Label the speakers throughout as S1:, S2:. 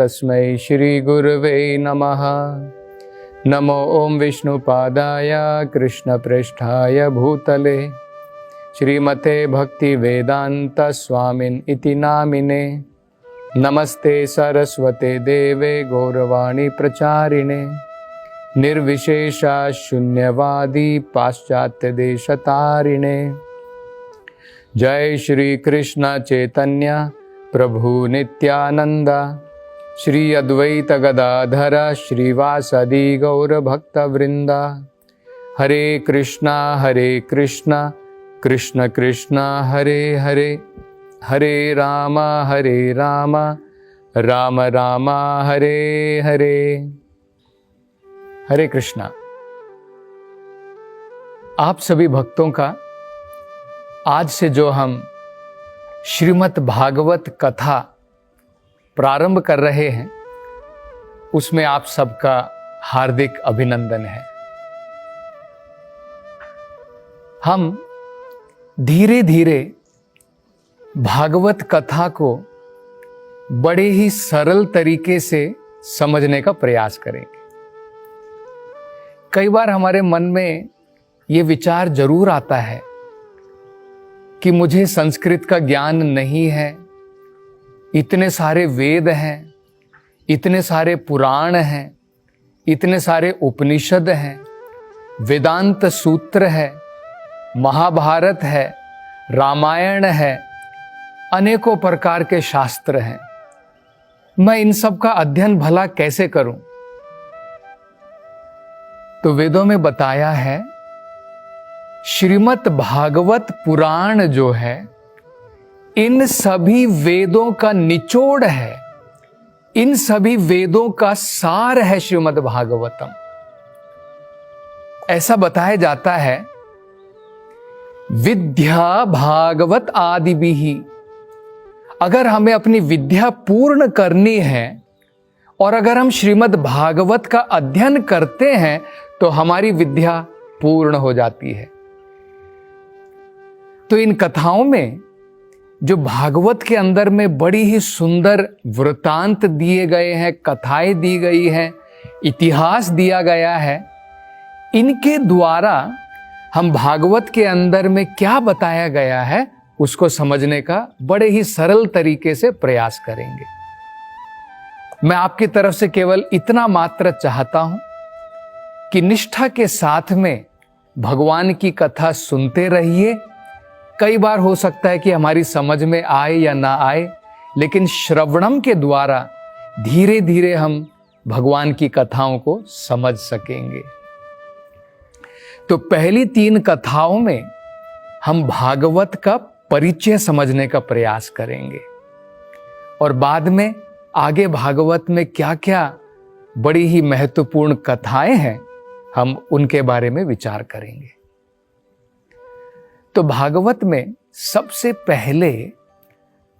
S1: तस्मै श्री गुरवे नमः। नमो ओम विष्णुपादाय कृष्णप्रेष्ठाय भूतले श्रीमते भक्ति वेदांत स्वामिन इति नामिने। नमस्ते सरस्वते देवे गौरवाणी प्रचारिणे निर्विशेषा शून्यवादी पाश्चात्य देशतारिणे। जय श्री कृष्ण चैतन्य प्रभु नित्यानंद श्री अद्वैत गदाधर श्रीवासदि गौर भक्त वृंदा। हरे कृष्णा कृष्ण कृष्ण हरे हरे, हरे राम राम राम हरे हरे। हरे कृष्णा। आप सभी भक्तों का आज से जो हम श्रीमद् भागवत कथा प्रारंभ कर रहे हैं उसमें आप सबका हार्दिक अभिनंदन है। हम धीरे धीरे भागवत कथा को बड़े ही सरल तरीके से समझने का प्रयास करेंगे। कई बार हमारे मन में ये विचार जरूर आता है कि मुझे संस्कृत का ज्ञान नहीं है, इतने सारे वेद हैं, इतने सारे पुराण हैं, इतने शारे उपनिषद हैं, वेदांत सूत्र है, महाभारत है, रामायण है, अनेकों प्रकार के शास्त्र हैं। मैं इन सब का अध्ययन भला कैसे करूं? तो वेदों में बताया है श्रीमद् भागवत पुराण जो है इन सभी वेदों का निचोड़ है, इन सभी वेदों का सार है श्रीमद् भागवतम। ऐसा बताया जाता है विद्या भागवत आदि भी। अगर हमें अपनी विद्या पूर्ण करनी है और अगर हम श्रीमद् भागवत का अध्ययन करते हैं तो हमारी विद्या पूर्ण हो जाती है। तो इन कथाओं में जो भागवत के अंदर में बड़ी ही सुंदर वृतांत दिए गए हैं, कथाएं दी गई हैं, इतिहास दिया गया है, इनके द्वारा हम भागवत के अंदर में क्या बताया गया है उसको समझने का बड़े ही सरल तरीके से प्रयास करेंगे। मैं आपकी तरफ से केवल इतना मात्र चाहता हूं कि निष्ठा के साथ में भगवान की कथा सुनते रहिए। कई बार हो सकता है कि हमारी समझ में आए या ना आए, लेकिन श्रवणम के द्वारा धीरे धीरे हम भगवान की कथाओं को समझ सकेंगे। तो पहली 3 कथाओं में हम भागवत का परिचय समझने का प्रयास करेंगे और बाद में आगे भागवत में क्या क्या बड़ी ही महत्वपूर्ण कथाएं हैं हम उनके बारे में विचार करेंगे। तो भागवत में सबसे पहले,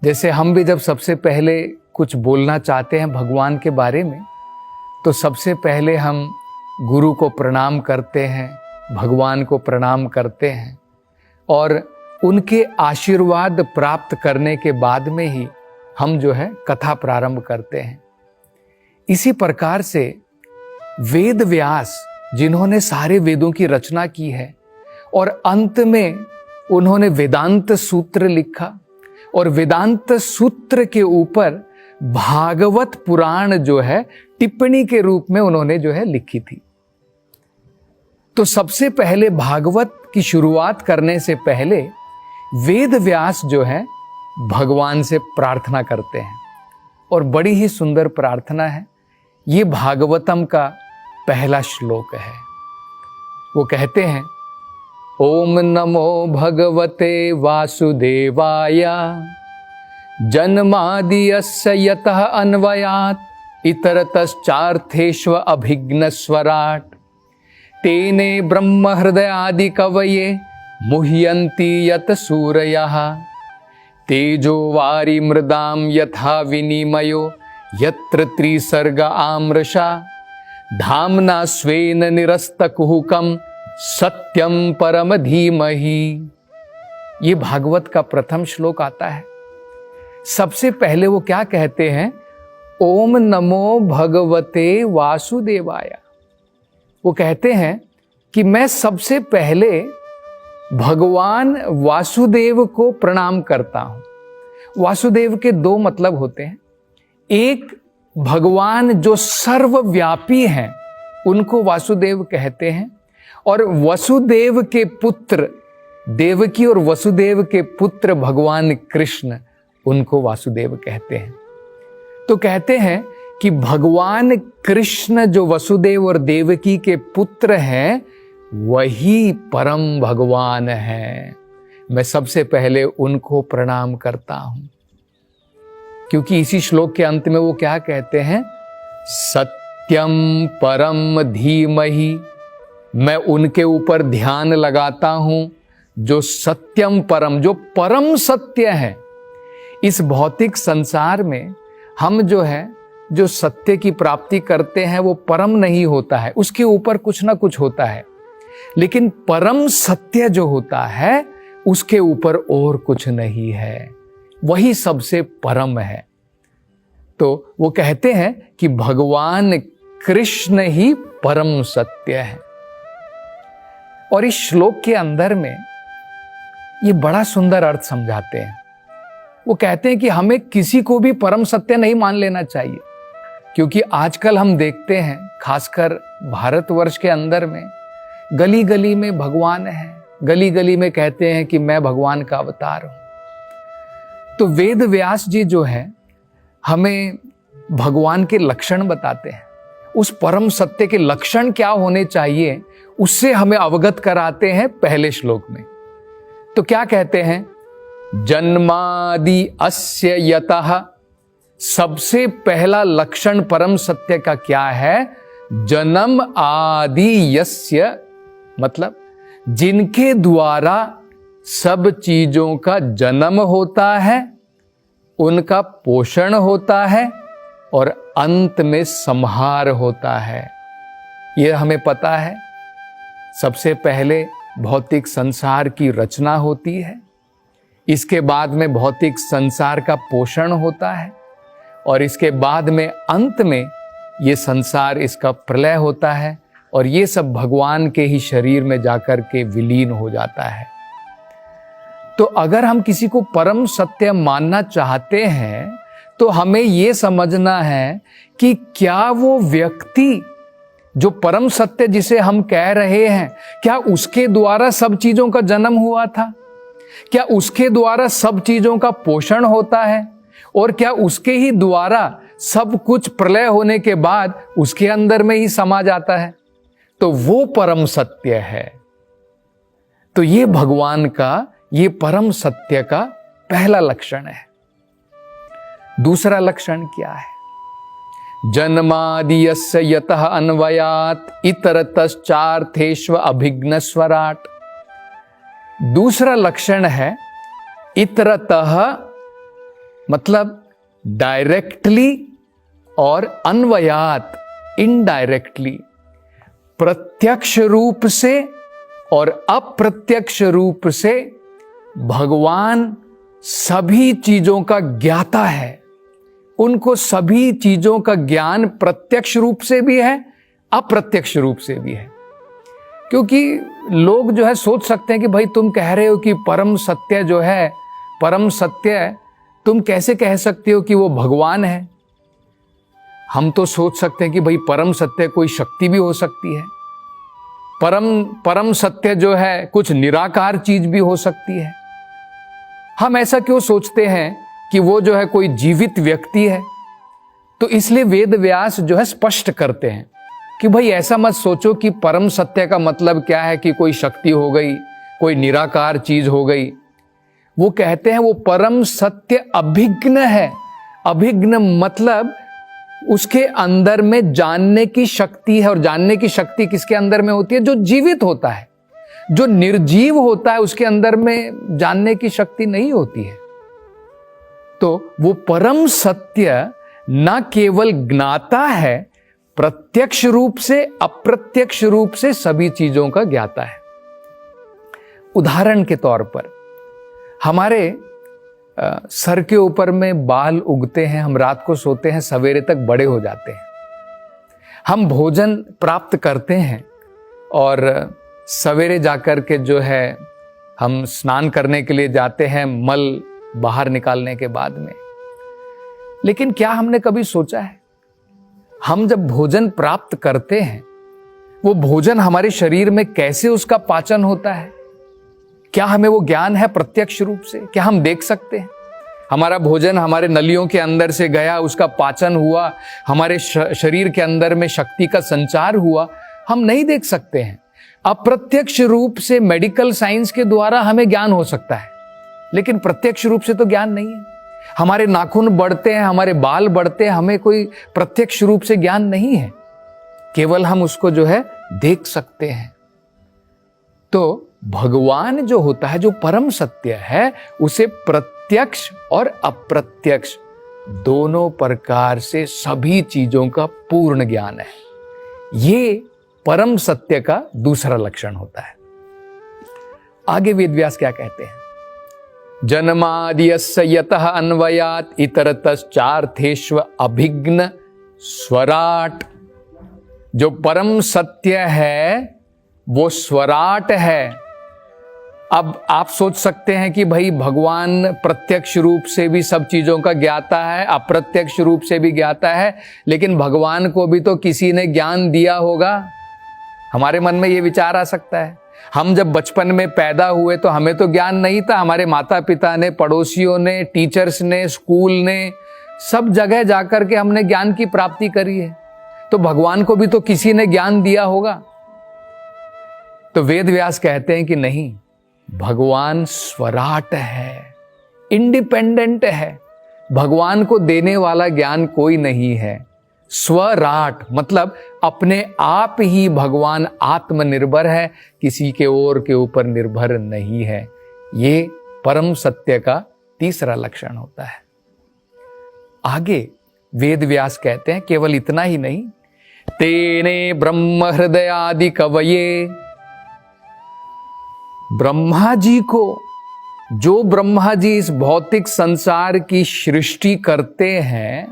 S1: जैसे हम भी जब सबसे पहले कुछ बोलना चाहते हैं भगवान के बारे में तो सबसे पहले हम गुरु को प्रणाम करते हैं, भगवान को प्रणाम करते हैं और उनके आशीर्वाद प्राप्त करने के बाद में ही हम जो है कथा प्रारंभ करते हैं। इसी प्रकार से वेद व्यास जिन्होंने सारे वेदों की रचना की है और अंत में उन्होंने वेदांत सूत्र लिखा और वेदांत सूत्र के ऊपर भागवत पुराण जो है टिप्पणी के रूप में उन्होंने जो है लिखी थी। तो सबसे पहले भागवत की शुरुआत करने से पहले वेद व्यास जो है भगवान से प्रार्थना करते हैं और बड़ी ही सुंदर प्रार्थना है। ये भागवतम का पहला श्लोक है। वो कहते हैं ओम नमो भगवते वासुदेवाय जन्मादियस्य यतः अन्वयात् इतरतश्चार्थेष्व अभिघ्नस्वराट् तेने ब्रह्म हृदयादि कवये मुह्यन्ति यत सूरयः तेजो वारि मृदां यथा विनिमयो यत्र त्रिसर्ग आमृषा धाम्ना स्वेन निरस्तकुहुकं सत्यम परम धीमहि। ये भागवत का प्रथम श्लोक आता है। सबसे पहले वो क्या कहते हैं? ओम नमो भगवते वासुदेवाय। वो कहते हैं कि मैं सबसे पहले भगवान वासुदेव को प्रणाम करता हूं। वासुदेव के दो मतलब होते हैं। एक, भगवान जो सर्वव्यापी हैं उनको वासुदेव कहते हैं, और वसुदेव के पुत्र, देवकी और वसुदेव के पुत्र भगवान कृष्ण, उनको वासुदेव कहते हैं। तो कहते हैं कि भगवान कृष्ण जो वसुदेव और देवकी के पुत्र हैं वही परम भगवान हैं। मैं सबसे पहले उनको प्रणाम करता हूं, क्योंकि इसी श्लोक के अंत में वो क्या कहते हैं, सत्यम परम धीमहि। मैं उनके ऊपर ध्यान लगाता हूं जो सत्यम परम, जो परम सत्य है। इस भौतिक संसार में हम जो सत्य की प्राप्ति करते हैं वो परम नहीं होता है, उसके ऊपर कुछ ना कुछ होता है। लेकिन परम सत्य जो होता है उसके ऊपर और कुछ नहीं है, वही सबसे परम है। तो वो कहते हैं कि भगवान कृष्ण ही परम सत्य है। और इस श्लोक के अंदर में ये बड़ा सुंदर अर्थ समझाते हैं। वो कहते हैं कि हमें किसी को भी परम सत्य नहीं मान लेना चाहिए, क्योंकि आजकल हम देखते हैं, खासकर भारतवर्ष के अंदर में, गली गली में भगवान है, गली गली में कहते हैं कि मैं भगवान का अवतार हूं। तो वेद व्यास जी जो है हमें भगवान के लक्षण बताते हैं, उस परम सत्य के लक्षण क्या होने चाहिए उससे हमें अवगत कराते हैं पहले श्लोक में। तो क्या कहते हैं, जन्मादि अस्य यतः। सबसे पहला लक्षण परम सत्य का क्या है, जन्म आदि यस्य, मतलब जिनके द्वारा सब चीजों का जन्म होता है, उनका पोषण होता है और अंत में संहार होता है। यह हमें पता है। सबसे पहले भौतिक संसार की रचना होती है, इसके बाद में भौतिक संसार का पोषण होता है, और इसके बाद में अंत में ये संसार, इसका प्रलय होता है, और ये सब भगवान के ही शरीर में जाकर के विलीन हो जाता है। तो अगर हम किसी को परम सत्य मानना चाहते हैं तो हमें ये समझना है कि क्या वो व्यक्ति जो परम सत्य जिसे हम कह रहे हैं, क्या उसके द्वारा सब चीजों का जन्म हुआ था, क्या उसके द्वारा सब चीजों का पोषण होता है, और क्या उसके ही द्वारा सब कुछ प्रलय होने के बाद उसके अंदर में ही समा जाता है। तो वो परम सत्य है। तो ये भगवान का, ये परम सत्य का पहला लक्षण है। दूसरा लक्षण क्या है, जन्मादियस्य यतः अन्वयात् इतरतश्चार्थेष्व अभिघ्नस्वराट्। दूसरा लक्षण है इतरतः, मतलब डायरेक्टली, और अन्वयात, इनडायरेक्टली, प्रत्यक्ष रूप से और अप्रत्यक्ष रूप से भगवान सभी चीजों का ज्ञाता है। उनको सभी चीजों का ज्ञान प्रत्यक्ष रूप से भी है, अप्रत्यक्ष रूप से भी है। क्योंकि लोग सोच सकते हैं कि भाई तुम कह रहे हो कि परम सत्य जो है, परम सत्य, तुम कैसे कह सकते हो कि वो भगवान है। हम तो सोच सकते हैं कि भाई परम सत्य कोई शक्ति भी हो सकती है, परम सत्य जो है कुछ निराकार चीज भी हो सकती है। हम ऐसा क्यों सोचते हैं कि वो कोई जीवित व्यक्ति है। तो इसलिए वेद व्यास स्पष्ट करते हैं कि भाई ऐसा मत सोचो कि परम सत्य का मतलब क्या है कि कोई शक्ति हो गई, कोई निराकार चीज हो गई। वो कहते हैं वो परम सत्य अभिज्ञ है। अभिज्ञ मतलब उसके अंदर में जानने की शक्ति है, और जानने की शक्ति किसके अंदर में होती है, जो जीवित होता है। जो निर्जीव होता है उसके अंदर में जानने की शक्ति नहीं होती है। तो वो परम सत्य न केवल ज्ञाता है, प्रत्यक्ष रूप से अप्रत्यक्ष रूप से सभी चीजों का ज्ञाता है। उदाहरण के तौर पर हमारे सर के ऊपर में बाल उगते हैं, हम रात को सोते हैं, सवेरे तक बड़े हो जाते हैं। हम भोजन प्राप्त करते हैं और सवेरे जाकर के जो है हम स्नान करने के लिए जाते हैं मल बाहर निकालने के बाद में। लेकिन क्या हमने कभी सोचा है, हम जब भोजन प्राप्त करते हैं वो भोजन हमारे शरीर में कैसे उसका पाचन होता है? क्या हमें वो ज्ञान है प्रत्यक्ष रूप से? क्या हम देख सकते हैं हमारा भोजन हमारे नलियों के अंदर से गया, उसका पाचन हुआ, हमारे शरीर के अंदर में शक्ति का संचार हुआ? हम नहीं देख सकते हैं। अप्रत्यक्ष रूप से मेडिकल साइंस के द्वारा हमें ज्ञान हो सकता है, लेकिन प्रत्यक्ष रूप से तो ज्ञान नहीं है। हमारे नाखून बढ़ते हैं, हमारे बाल बढ़ते हैं, हमें कोई प्रत्यक्ष रूप से ज्ञान नहीं है, केवल हम उसको जो है देख सकते हैं। तो भगवान जो होता है, जो परम सत्य है, उसे प्रत्यक्ष और अप्रत्यक्ष दोनों प्रकार से सभी चीजों का पूर्ण ज्ञान है। ये परम सत्य का दूसरा लक्षण होता है। आगे वेदव्यास क्या कहते हैं? जन्माद्यस्य यतः अन्वयात् इतरतश्चार्थेष्व अभिघ्न स्वराट। जो परम सत्य है वो स्वराट है। अब आप सोच सकते हैं कि भाई भगवान प्रत्यक्ष रूप से भी सब चीजों का ज्ञाता है, अप्रत्यक्ष रूप से भी ज्ञाता है, लेकिन भगवान को भी तो किसी ने ज्ञान दिया होगा। हमारे मन में ये विचार आ सकता है। हम जब बचपन में पैदा हुए तो हमें तो ज्ञान नहीं था, हमारे माता पिता ने, पड़ोसियों ने, टीचर्स ने, स्कूल ने, सब जगह जाकर के हमने ज्ञान की प्राप्ति करी है। तो भगवान को भी तो किसी ने ज्ञान दिया होगा। तो वेद व्यास कहते हैं कि नहीं, भगवान स्वराट है, इंडिपेंडेंट है। भगवान को देने वाला ज्ञान कोई नहीं है। स्वराट मतलब अपने आप ही भगवान आत्मनिर्भर है, किसी के और के ऊपर निर्भर नहीं है। ये परम सत्य का तीसरा लक्षण होता है। आगे वेद व्यास कहते हैं केवल इतना ही नहीं, तेने ब्रह्म हृदयादि कवये। ब्रह्मा जी को, जो ब्रह्मा जी इस भौतिक संसार की सृष्टि करते हैं,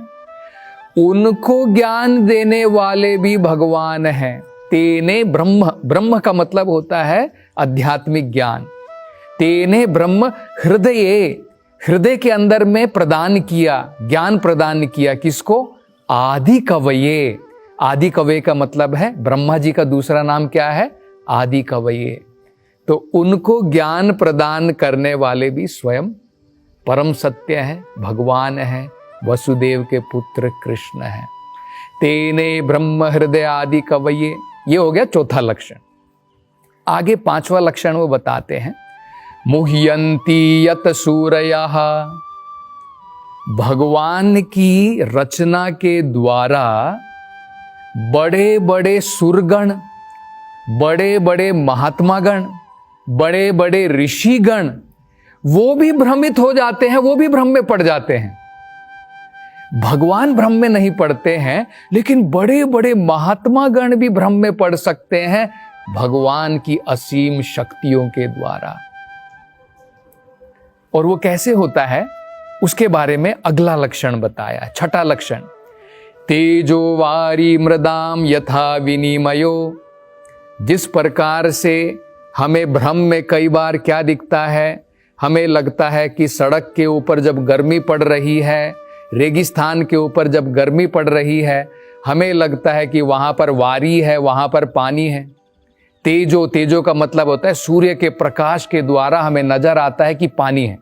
S1: उनको ज्ञान देने वाले भी भगवान हैं। तेने ब्रह्म, ब्रह्म का मतलब होता है आध्यात्मिक ज्ञान। तेने ब्रह्म हृदय, हृदय के अंदर में प्रदान किया, ज्ञान प्रदान किया। किसको? आदि कवये। आदि कवये का मतलब है, ब्रह्मा जी का दूसरा नाम क्या है? आदि कवये। तो उनको ज्ञान प्रदान करने वाले भी स्वयं परम सत्य है, भगवान है, वसुदेव के पुत्र कृष्ण है। तेने ब्रह्म हृदय आदि कवये। ये हो गया चौथा लक्षण। आगे पांचवा लक्षण वो बताते हैं, मुह्यंती यत सूरयः। भगवान की रचना के द्वारा बड़े बड़े सुरगण, बड़े बड़े महात्मागण, बड़े बड़े ऋषिगण, वो भी भ्रमित हो जाते हैं, वो भी भ्रम में पड़ जाते हैं। भगवान भ्रम में नहीं पड़ते हैं, लेकिन बड़े बड़े महात्मा गण भी भ्रम में पड़ सकते हैं भगवान की असीम शक्तियों के द्वारा। और वो कैसे होता है उसके बारे में अगला लक्षण बताया, छठा लक्षण, तेजो वारी मृदाम यथा विनिमयो। जिस प्रकार से हमें भ्रम में कई बार क्या दिखता है, हमें लगता है कि सड़क के ऊपर जब गर्मी पड़ रही है, रेगिस्तान के ऊपर जब गर्मी पड़ रही है, हमें लगता है कि वहां पर वारी है, वहां पर पानी है। तेजो, तेजो का मतलब होता है सूर्य के प्रकाश के द्वारा हमें नजर आता है कि पानी है।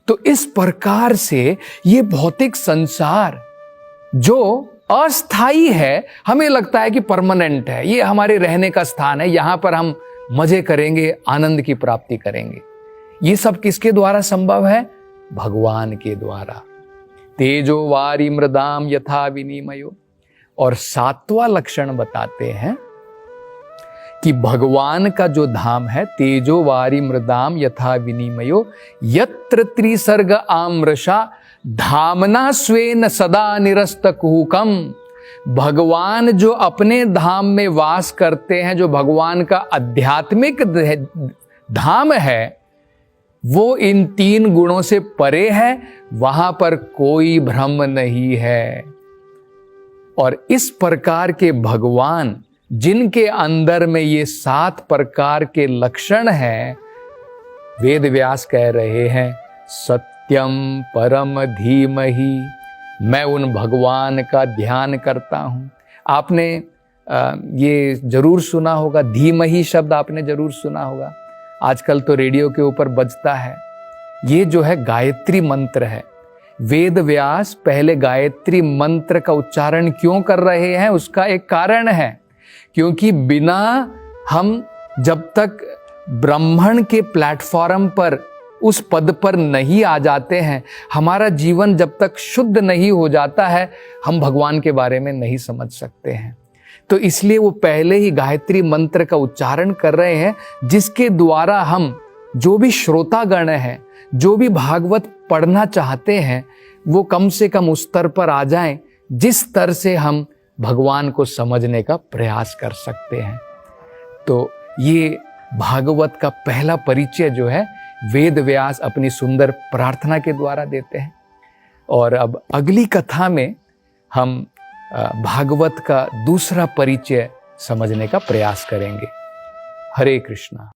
S1: तो इस प्रकार से ये भौतिक संसार जो अस्थाई है, हमें लगता है कि परमानेंट है, ये हमारे रहने का स्थान है, यहां पर हम मजे करेंगे, आनंद की प्राप्ति करेंगे। ये सब किसके द्वारा संभव है? भगवान के द्वारा। तेजो वारी मृदाम यथा विनिमयो। और सातवां लक्षण बताते हैं कि भगवान का जो धाम है, तेजो वारी मृदाम यथा विनिमयो यत्र त्रिसर्ग आम्रषा धामना स्वेन सदा निरस्त कुहुकम। भगवान जो अपने धाम में वास करते हैं, जो भगवान का आध्यात्मिक धाम है, वो इन 3 गुणों से परे है, वहां पर कोई भ्रम नहीं है। और इस प्रकार के भगवान जिनके अंदर में ये 7 प्रकार के लक्षण हैं, वेद व्यास कह रहे हैं सत्यम परम धीमहि, मैं उन भगवान का ध्यान करता हूं। आपने ये जरूर सुना होगा, धीमहि शब्द आपने जरूर सुना होगा, आजकल तो रेडियो के ऊपर बजता है। ये जो है गायत्री मंत्र है। वेद व्यास पहले गायत्री मंत्र का उच्चारण क्यों कर रहे हैं, उसका एक कारण है, क्योंकि बिना हम जब तक ब्राह्मण के प्लेटफॉर्म पर उस पद पर नहीं आ जाते हैं, हमारा जीवन जब तक शुद्ध नहीं हो जाता है, हम भगवान के बारे में नहीं समझ सकते हैं। तो इसलिए वो पहले ही गायत्री मंत्र का उच्चारण कर रहे हैं, जिसके द्वारा हम जो भी श्रोतागण हैं, जो भी भागवत पढ़ना चाहते हैं, वो कम से कम उस स्तर पर आ जाएं जिस स्तर से हम भगवान को समझने का प्रयास कर सकते हैं। तो ये भागवत का पहला परिचय जो है वेद व्यास अपनी सुंदर प्रार्थना के द्वारा देते हैं। और अब अगली कथा में हम भागवत का दूसरा परिचय समझने का प्रयास करेंगे। हरे कृष्णा।